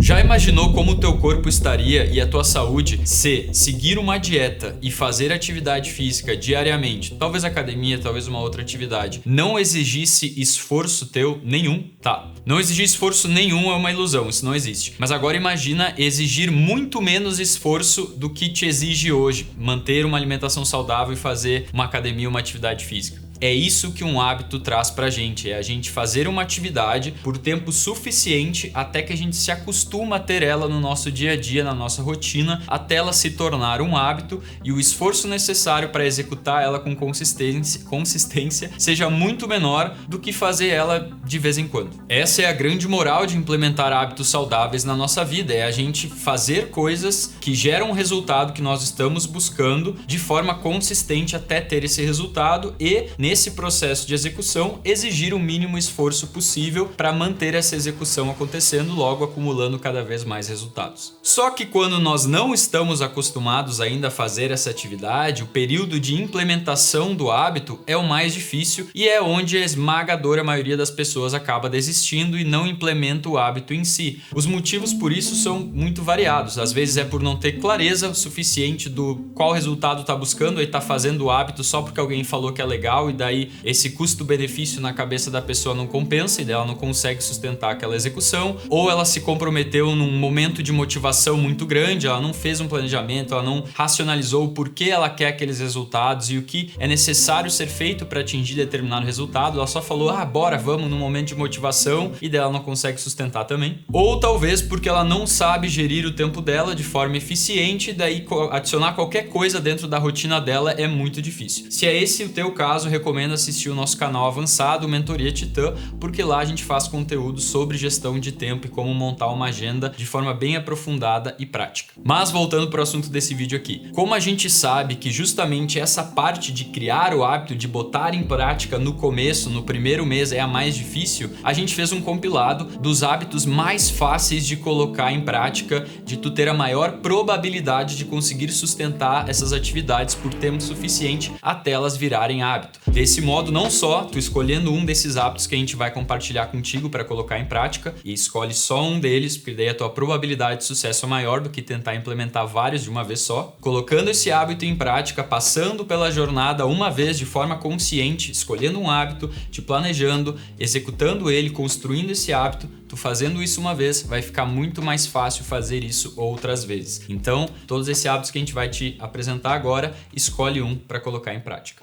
Já imaginou como o teu corpo estaria e a tua saúde se seguir uma dieta e fazer atividade física diariamente, talvez academia, talvez uma outra atividade, não exigisse esforço teu nenhum? Tá, não exigir esforço nenhum é uma ilusão, isso não existe. Mas agora imagina exigir muito menos esforço do que te exige hoje, manter uma alimentação saudável e fazer uma academia, uma atividade física. É isso que um hábito traz pra gente, é a gente fazer uma atividade por tempo suficiente até que a gente se acostuma a ter ela no nosso dia a dia, na nossa rotina, até ela se tornar um hábito e o esforço necessário para executar ela com consistência seja muito menor do que fazer ela de vez em quando. Essa é a grande moral de implementar hábitos saudáveis na nossa vida, é a gente fazer coisas que geram o resultado que nós estamos buscando de forma consistente até ter esse resultado e nesse processo de execução, exigir o mínimo esforço possível para manter essa execução acontecendo, logo acumulando cada vez mais resultados. Só que quando nós não estamos acostumados ainda a fazer essa atividade, o período de implementação do hábito é o mais difícil e é onde a esmagadora maioria das pessoas acaba desistindo e não implementa o hábito em si. Os motivos por isso são muito variados. Às vezes é por não ter clareza suficiente do qual resultado está buscando e está fazendo o hábito só porque alguém falou que é legal e daí esse custo-benefício na cabeça da pessoa não compensa e ela não consegue sustentar aquela execução, ou ela se comprometeu num momento de motivação muito grande, ela não fez um planejamento, ela não racionalizou o porquê ela quer aqueles resultados e o que é necessário ser feito para atingir determinado resultado, ela só falou, bora, vamos, num momento de motivação, e daí ela não consegue sustentar também. Ou talvez porque ela não sabe gerir o tempo dela de forma eficiente e daí adicionar qualquer coisa dentro da rotina dela é muito difícil. Se é esse o teu caso, recomendo assistir o nosso canal avançado, Mentoria Titã, porque lá a gente faz conteúdo sobre gestão de tempo e como montar uma agenda de forma bem aprofundada e prática. Mas voltando para o assunto desse vídeo aqui, como a gente sabe que justamente essa parte de criar o hábito, de botar em prática no começo, no primeiro mês é a mais difícil, a gente fez um compilado dos hábitos mais fáceis de colocar em prática, de tu ter a maior probabilidade de conseguir sustentar essas atividades por tempo suficiente até elas virarem hábito. Desse modo, não só tu escolhendo um desses hábitos que a gente vai compartilhar contigo para colocar em prática e escolhe só um deles, porque daí a tua probabilidade de sucesso é maior do que tentar implementar vários de uma vez só. Colocando esse hábito em prática, passando pela jornada uma vez de forma consciente, escolhendo um hábito, te planejando, executando ele, construindo esse hábito, tu fazendo isso uma vez, vai ficar muito mais fácil fazer isso outras vezes. Então, todos esses hábitos que a gente vai te apresentar agora, escolhe um para colocar em prática.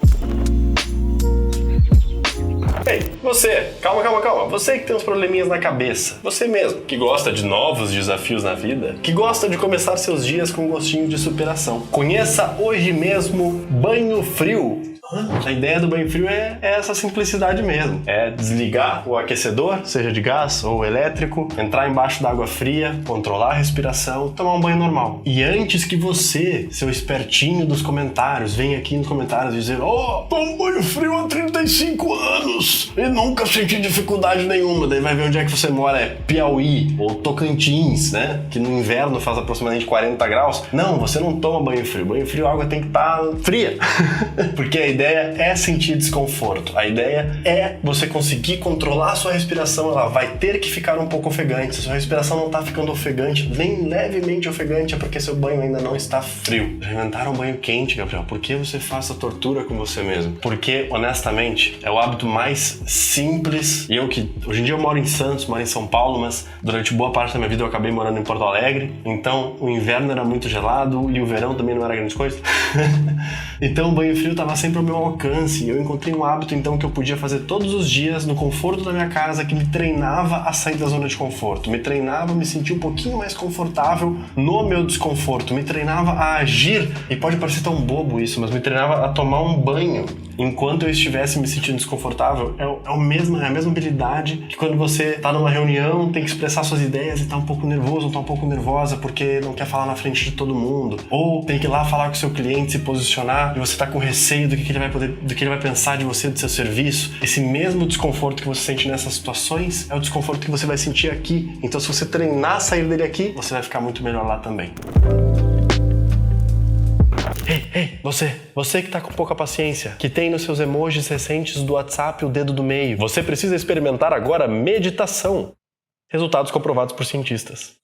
Ei, você, calma. Você que tem uns probleminhas na cabeça. Você mesmo, que gosta de novos desafios na vida. Que gosta de começar seus dias com um gostinho de superação. Conheça hoje mesmo Banho Frio. A ideia do banho frio é essa simplicidade mesmo. É desligar o aquecedor, seja de gás ou elétrico, entrar embaixo da água fria, controlar a respiração, tomar um banho normal. E antes que você, seu espertinho dos comentários, venha aqui nos comentários dizer tomo banho frio há 35 anos e nunca senti dificuldade nenhuma. Daí vai ver onde é que você mora, é Piauí ou Tocantins, né? Que no inverno faz aproximadamente 40 graus. Não, você não toma banho frio. Banho frio, a água tem que estar fria. Porque a ideia é sentir desconforto. A ideia é você conseguir controlar a sua respiração. Ela vai ter que ficar um pouco ofegante. Se a sua respiração não está ficando ofegante, nem levemente ofegante, é porque seu banho ainda não está frio. Já inventaram um banho quente, Gabriel. Por que você faz essa tortura com você mesmo? Porque, honestamente, é o hábito mais simples. E hoje em dia eu moro em Santos, moro em São Paulo, mas durante boa parte da minha vida eu acabei morando em Porto Alegre. Então, o inverno era muito gelado e o verão também não era grande coisa. Então, o banho frio estava sempre ao meu alcance. Eu encontrei um hábito então que eu podia fazer todos os dias no conforto da minha casa, que me treinava a sair da zona de conforto, me treinava a me sentir um pouquinho mais confortável no meu desconforto, me treinava a agir, e pode parecer tão bobo isso, mas me treinava a tomar um banho enquanto eu estivesse me sentindo desconfortável. É a mesma habilidade que quando você tá numa reunião, tem que expressar suas ideias e tá um pouco nervoso ou tá um pouco nervosa porque não quer falar na frente de todo mundo, ou tem que ir lá falar com o seu cliente, se posicionar, e você tá com receio do que ele vai pensar de você, do seu serviço. Esse mesmo desconforto que você sente nessas situações é o desconforto que você vai sentir aqui. Então, se você treinar a sair dele aqui, você vai ficar muito melhor lá também. Ei, você que tá com pouca paciência, que tem nos seus emojis recentes do WhatsApp o dedo do meio, você precisa experimentar agora meditação. Resultados comprovados por cientistas.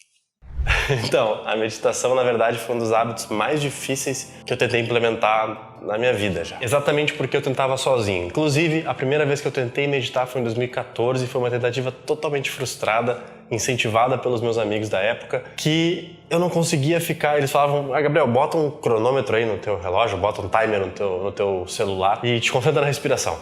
Então, a meditação, na verdade, foi um dos hábitos mais difíceis que eu tentei implementar na minha vida já. Exatamente porque eu tentava sozinho. Inclusive, a primeira vez que eu tentei meditar foi em 2014 e foi uma tentativa totalmente frustrada, incentivada pelos meus amigos da época, que eu não conseguia ficar. Eles falavam: Gabriel, bota um cronômetro aí no teu relógio, bota um timer no teu celular e te concentra na respiração.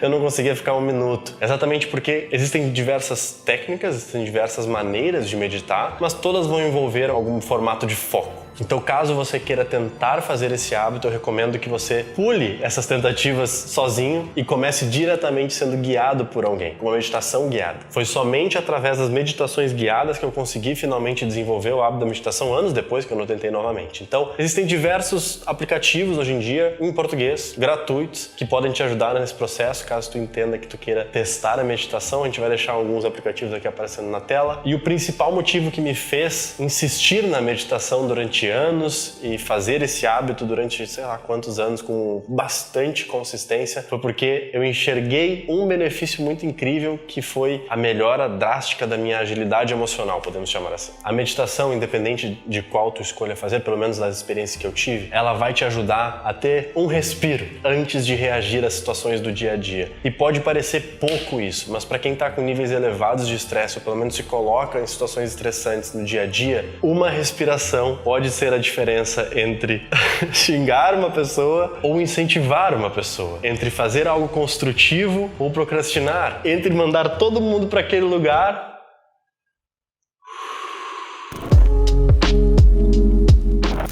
Eu não conseguia ficar um minuto. Exatamente porque existem diversas técnicas, existem diversas maneiras de meditar, mas todas vão envolver algum formato de foco. Então, caso você queira tentar fazer esse hábito, eu recomendo que você pule essas tentativas sozinho e comece diretamente sendo guiado por alguém, com uma meditação guiada. Foi somente através das meditações guiadas que eu consegui finalmente desenvolver o hábito da meditação, anos depois que eu não tentei novamente. Então, existem diversos aplicativos hoje em dia, em português, gratuitos, que podem te ajudar nesse processo, caso tu entenda que tu queira testar a meditação. A gente vai deixar alguns aplicativos aqui aparecendo na tela. E o principal motivo que me fez insistir na meditação durante anos e fazer esse hábito durante sei lá quantos anos com bastante consistência foi porque eu enxerguei um benefício muito incrível, que foi a melhora drástica da minha agilidade emocional, podemos chamar assim. A meditação, independente de qual tu escolha fazer, pelo menos das experiências que eu tive, ela vai te ajudar a ter um respiro antes de reagir às situações do dia a dia. E pode parecer pouco isso, mas para quem tá com níveis elevados de estresse, ou pelo menos se coloca em situações estressantes no dia a dia, uma respiração pode ser a diferença entre xingar uma pessoa ou incentivar uma pessoa, entre fazer algo construtivo ou procrastinar, entre mandar todo mundo para aquele lugar.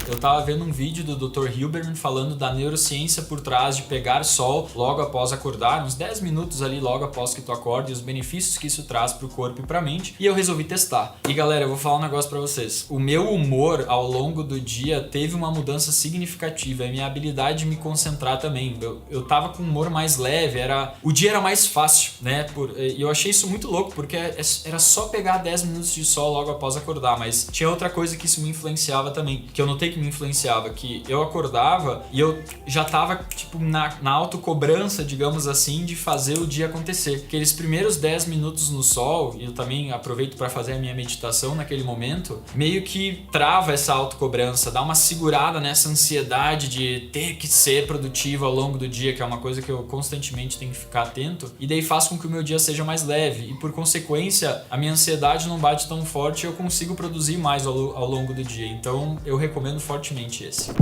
Eu tava vendo um vídeo do Dr. Hilberman falando da neurociência por trás de pegar sol logo após acordar, uns 10 minutos ali logo após que tu acorda, e os benefícios que isso traz pro corpo e pra mente, e eu resolvi testar. E galera, eu vou falar um negócio pra vocês. O meu humor ao longo do dia teve uma mudança significativa, e minha habilidade de me concentrar também. Eu tava com um humor mais leve, o dia era mais fácil, né? E eu achei isso muito louco, porque era só pegar 10 minutos de sol logo após acordar, mas tinha outra coisa que isso me influenciava também, que eu notei que me influenciava, que eu acordava e eu já tava tipo na autocobrança, digamos assim, de fazer o dia acontecer. Aqueles primeiros 10 minutos no sol, e eu também aproveito para fazer a minha meditação naquele momento, meio que trava essa autocobrança, dá uma segurada nessa ansiedade de ter que ser produtivo ao longo do dia, que é uma coisa que eu constantemente tenho que ficar atento, e daí faz com que o meu dia seja mais leve, e por consequência a minha ansiedade não bate tão forte e eu consigo produzir mais ao longo do dia. Então eu recomendo fortemente esse.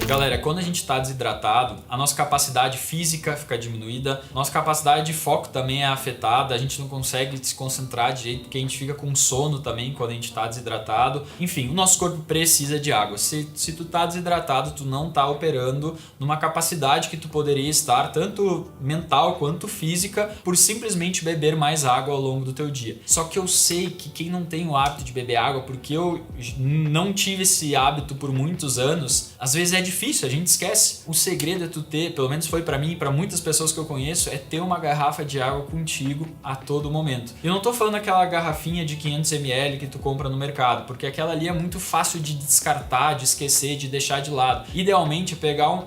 Galera, quando a gente está desidratado, a nossa capacidade física fica diminuída, nossa capacidade de foco também é afetada, a gente não consegue se concentrar direito porque a gente fica com sono também quando a gente está desidratado. Enfim, o nosso corpo precisa de água. Se tu tá desidratado, tu não tá operando numa capacidade que tu poderia estar, tanto mental quanto física, por simplesmente beber mais água ao longo do teu dia. Só que eu sei que quem não tem o hábito de beber água, porque eu não tive esse hábito por muitos anos, às vezes é difícil, a gente esquece. O segredo é tu ter, pelo menos foi pra mim e pra muitas pessoas que eu conheço, é ter uma garrafa de água contigo a todo momento. Eu não tô falando aquela garrafinha de 500 ml que tu compra no mercado, porque aquela ali é muito fácil de descartar, de esquecer, de deixar de lado. Idealmente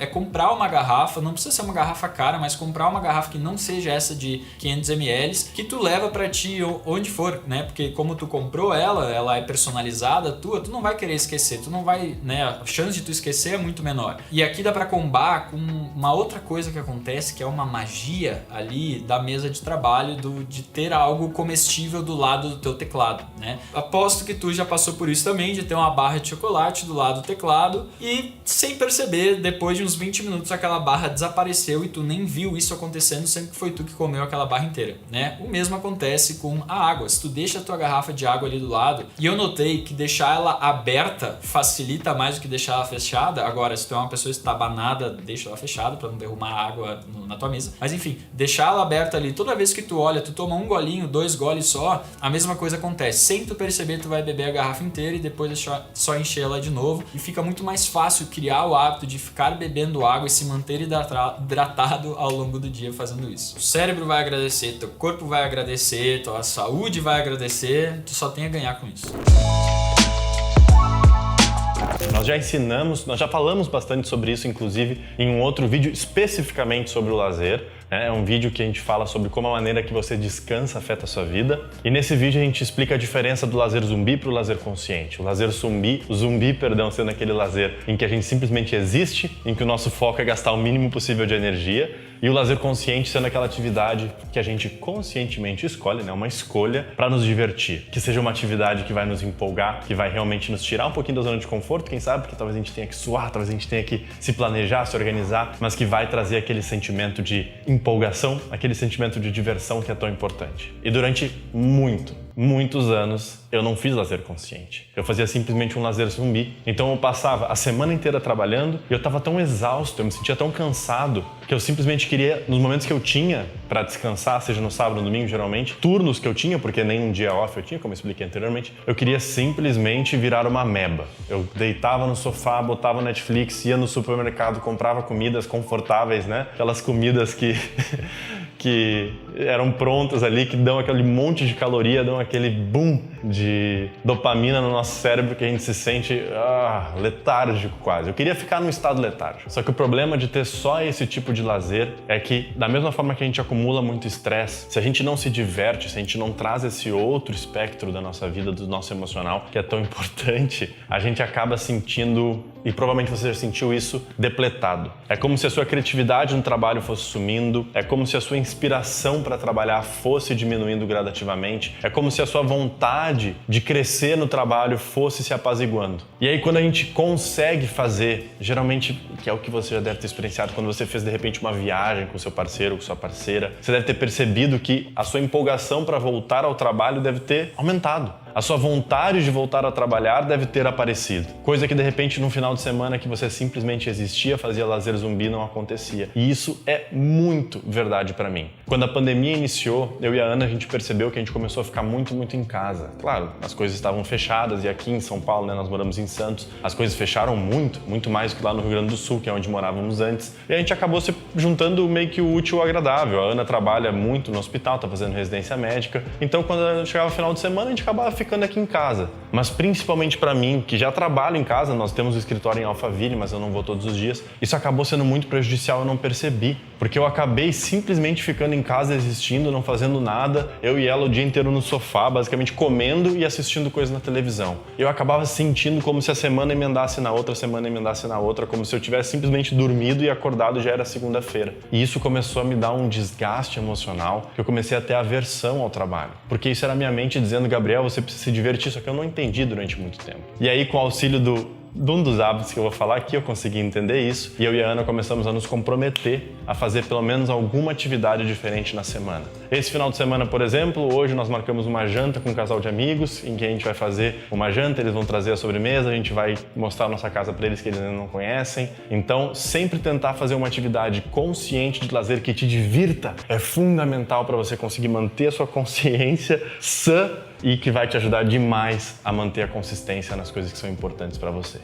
é comprar uma garrafa, não precisa ser uma garrafa cara, mas comprar uma garrafa que não seja essa de 500 ml, que tu leva pra ti onde for, né? Porque como tu comprou ela é personalizada tua, tu não vai querer esquecer, tu não vai, né? A chance de tu esquecer é muito menor. E aqui dá pra combar com uma outra coisa que acontece, que é uma magia ali da mesa de trabalho, de ter algo comestível do lado do teu teclado, né? Aposto que tu já passou por isso também, de ter uma barra de chocolate do lado do teclado e, sem perceber, depois de uns 20 minutos aquela barra desapareceu e tu nem viu isso acontecendo, sendo que foi tu que comeu aquela barra inteira, né? O mesmo acontece com a água. Se tu deixa a tua garrafa de água ali do lado, e eu notei que deixar ela aberta facilita mais do que deixar ela fechada. Agora, se tu é uma pessoa estabanada, deixa ela fechada pra não derramar água na tua mesa. Mas enfim, deixar ela aberta ali, toda vez que tu olha, tu toma um golinho, 2 goles só, a mesma coisa acontece. Sem tu perceber, tu vai beber a garrafa inteira e depois deixar só encher ela de novo. E fica muito mais fácil criar o hábito de ficar bebendo água e se manter hidratado ao longo do dia fazendo isso. O cérebro vai agradecer, teu corpo vai agradecer, tua saúde vai agradecer, tu só tem a ganhar com isso. Nós já ensinamos, nós já falamos bastante sobre isso, inclusive, em um outro vídeo especificamente sobre o lazer. É um vídeo que a gente fala sobre como a maneira que você descansa afeta a sua vida. E nesse vídeo a gente explica a diferença do lazer zumbi para o lazer consciente. O lazer zumbi, sendo aquele lazer em que a gente simplesmente existe, em que o nosso foco é gastar o mínimo possível de energia. E o lazer consciente sendo aquela atividade que a gente conscientemente escolhe, né? Uma escolha para nos divertir. Que seja uma atividade que vai nos empolgar, que vai realmente nos tirar um pouquinho da zona de conforto, quem sabe, porque talvez a gente tenha que suar, talvez a gente tenha que se planejar, se organizar, mas que vai trazer aquele sentimento de empolgação, aquele sentimento de diversão que é tão importante. E durante muitos anos eu não fiz lazer consciente. Eu fazia simplesmente um lazer zumbi. Então eu passava a semana inteira trabalhando e eu estava tão exausto, eu me sentia tão cansado que eu simplesmente queria, nos momentos que eu tinha para descansar, seja no sábado ou no domingo geralmente, turnos que eu tinha, porque nem um dia off eu tinha, como eu expliquei anteriormente, eu queria simplesmente virar uma ameba. Eu deitava no sofá, botava Netflix, ia no supermercado, comprava comidas confortáveis, né? Aquelas comidas que eram prontas ali, que dão aquele monte de caloria, dão aquele boom de dopamina no nosso cérebro que a gente se sente letárgico quase. Eu queria ficar num estado letárgico. Só que o problema de ter só esse tipo de lazer é que, da mesma forma que a gente acumula muito estresse, se a gente não se diverte, se a gente não traz esse outro espectro da nossa vida, do nosso emocional, que é tão importante, a gente acaba sentindo, e provavelmente você já sentiu isso, depletado. É como se a sua criatividade no trabalho fosse sumindo, é como se a sua inspiração para trabalhar fosse diminuindo gradativamente, é como se a sua vontade de crescer no trabalho fosse se apaziguando. E aí quando a gente consegue fazer, geralmente, que é o que você já deve ter experienciado quando você fez de repente uma viagem com seu parceiro ou com sua parceira, você deve ter percebido que a sua empolgação para voltar ao trabalho deve ter aumentado. A sua vontade de voltar a trabalhar deve ter aparecido. Coisa que de repente no final de semana que você simplesmente existia, fazia lazer zumbi, não acontecia. E isso é muito verdade para mim. Quando a pandemia iniciou, eu e a Ana, a gente percebeu que a gente começou a ficar muito em casa. Claro, as coisas estavam fechadas e aqui em São Paulo, né, nós moramos em Santos, as coisas fecharam muito mais que lá no Rio Grande do Sul, que é onde morávamos antes. E a gente acabou se juntando meio que o útil ao agradável. A Ana trabalha muito no hospital, tá fazendo residência médica. Então quando chegava o final de semana, a gente acabava ficando aqui em casa. Mas principalmente para mim, que já trabalho em casa, nós temos o escritório em Alphaville, mas eu não vou todos os dias, isso acabou sendo muito prejudicial, eu não percebi. Porque eu acabei simplesmente ficando em casa existindo, não fazendo nada, eu e ela o dia inteiro no sofá, basicamente comendo e assistindo coisas na televisão. Eu acabava sentindo como se a semana emendasse na outra, a semana emendasse na outra, como se eu tivesse simplesmente dormido e acordado já era segunda-feira. E isso começou a me dar um desgaste emocional, que eu comecei a ter aversão ao trabalho. Porque isso era a minha mente dizendo, Gabriel, você precisa se divertir, só que eu não entendi durante muito tempo. E aí, com o auxílio de um dos hábitos que eu vou falar aqui, eu consegui entender isso e eu e a Ana começamos a nos comprometer a fazer pelo menos alguma atividade diferente na semana. Esse final de semana, por exemplo, hoje nós marcamos uma janta com um casal de amigos em que a gente vai fazer uma janta, eles vão trazer a sobremesa, a gente vai mostrar a nossa casa para eles que eles ainda não conhecem. Então, sempre tentar fazer uma atividade consciente de lazer que te divirta é fundamental para você conseguir manter a sua consciência sã e que vai te ajudar demais a manter a consistência nas coisas que são importantes para você.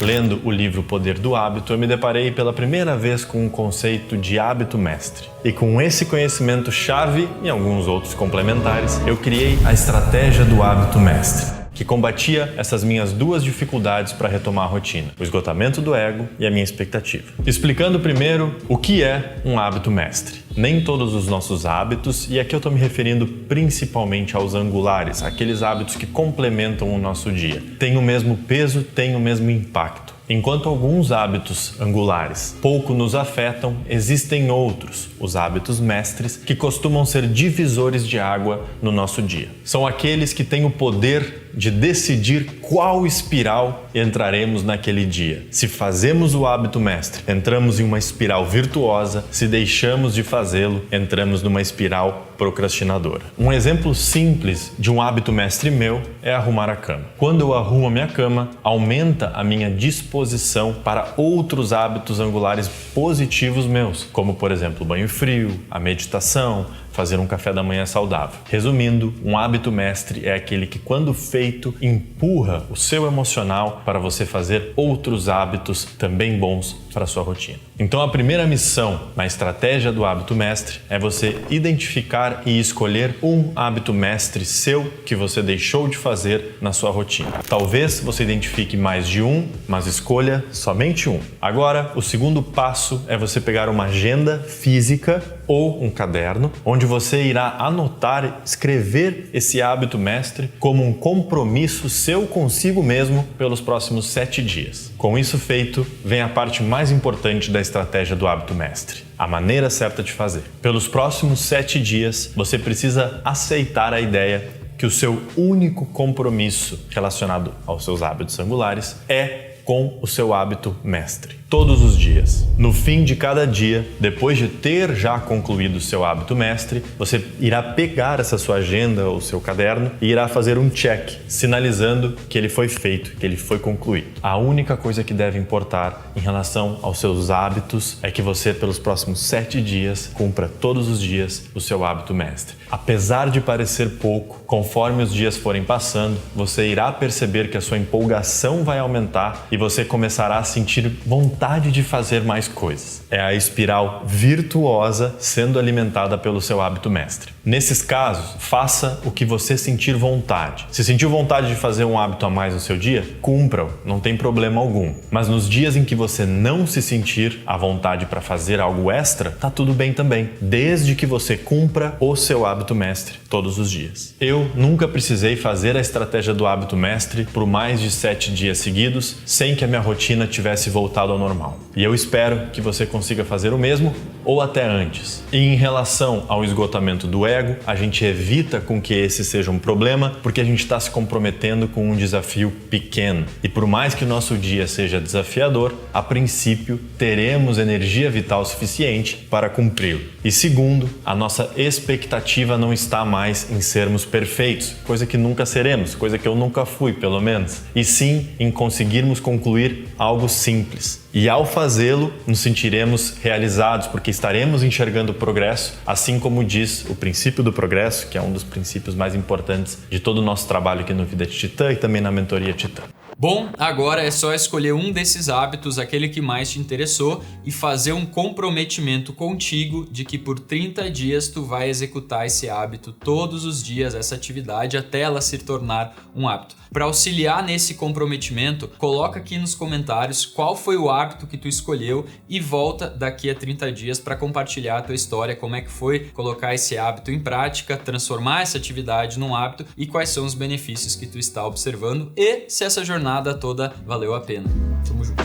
Lendo o livro Poder do Hábito, eu me deparei pela primeira vez com o conceito de hábito mestre. E com esse conhecimento-chave e alguns outros complementares, eu criei a estratégia do hábito mestre, que combatia essas minhas duas dificuldades para retomar a rotina, o esgotamento do ego e a minha expectativa. Explicando primeiro o que é um hábito mestre. Nem todos os nossos hábitos, e aqui eu estou me referindo principalmente aos angulares, aqueles hábitos que complementam o nosso dia, têm o mesmo peso, têm o mesmo impacto. Enquanto alguns hábitos angulares pouco nos afetam, existem outros, os hábitos mestres, que costumam ser divisores de água no nosso dia. São aqueles que têm o poder de decidir qual espiral entraremos naquele dia. Se fazemos o hábito mestre, entramos em uma espiral virtuosa. Se deixamos de fazê-lo, entramos numa espiral procrastinadora. Um exemplo simples de um hábito mestre meu é arrumar a cama. Quando eu arrumo a minha cama, aumenta a minha disposição para outros hábitos angulares positivos meus, como por exemplo o banho frio, a meditação, fazer um café da manhã saudável. Resumindo, um hábito mestre é aquele que, quando feito, empurra o seu emocional para você fazer outros hábitos também bons para sua rotina. Então a primeira missão na estratégia do hábito mestre é você identificar e escolher um hábito mestre seu que você deixou de fazer na sua rotina. Talvez você identifique mais de um, mas escolha somente um. Agora, o segundo passo é você pegar uma agenda física ou um caderno, onde você irá anotar e escrever esse hábito mestre como um compromisso seu consigo mesmo pelos próximos 7 dias. Com isso feito, vem a parte mais importante da estratégia do hábito mestre: a maneira certa de fazer. Pelos próximos 7 dias, você precisa aceitar a ideia que o seu único compromisso relacionado aos seus hábitos angulares é com o seu hábito mestre. Todos os dias. No fim de cada dia, depois de ter já concluído o seu hábito mestre, você irá pegar essa sua agenda ou seu caderno e irá fazer um check, sinalizando que ele foi feito, que ele foi concluído. A única coisa que deve importar em relação aos seus hábitos é que você, pelos próximos 7 dias, cumpra todos os dias o seu hábito mestre. Apesar de parecer pouco, conforme os dias forem passando, você irá perceber que a sua empolgação vai aumentar e você começará a sentir vontade de fazer mais coisas. É a espiral virtuosa sendo alimentada pelo seu hábito mestre. Nesses casos, faça o que você sentir vontade. Se sentiu vontade de fazer um hábito a mais no seu dia, cumpra-o, não tem problema algum. Mas nos dias em que você não se sentir à vontade para fazer algo extra, tá tudo bem também, desde que você cumpra o seu hábito mestre todos os dias. Eu nunca precisei fazer a estratégia do hábito mestre por mais de 7 dias seguidos, sem que a minha rotina tivesse voltado ao normal. E eu espero que você consiga fazer o mesmo ou até antes. E em relação ao esgotamento do ego, a gente evita com que esse seja um problema porque a gente está se comprometendo com um desafio pequeno. E por mais que o nosso dia seja desafiador, a princípio teremos energia vital suficiente para cumpri-lo. E segundo, a nossa expectativa não está mais em sermos perfeitos, coisa que nunca seremos, coisa que eu nunca fui, pelo menos, e sim em conseguirmos concluir algo simples. E ao fazê-lo, nos sentiremos realizados, porque estaremos enxergando o progresso, assim como diz o princípio do progresso, que é um dos princípios mais importantes de todo o nosso trabalho aqui no Vida de Titã e também na Mentoria Titã. Bom, agora é só escolher um desses hábitos, aquele que mais te interessou, e fazer um comprometimento contigo de que por 30 dias tu vai executar esse hábito todos os dias, essa atividade, até ela se tornar um hábito. Para auxiliar nesse comprometimento, coloca aqui nos comentários qual foi o hábito que tu escolheu e volta daqui a 30 dias para compartilhar a tua história, como é que foi colocar esse hábito em prática, transformar essa atividade num hábito e quais são os benefícios que tu está observando e se essa jornada toda valeu a pena. Tamo junto.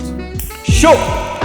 Show!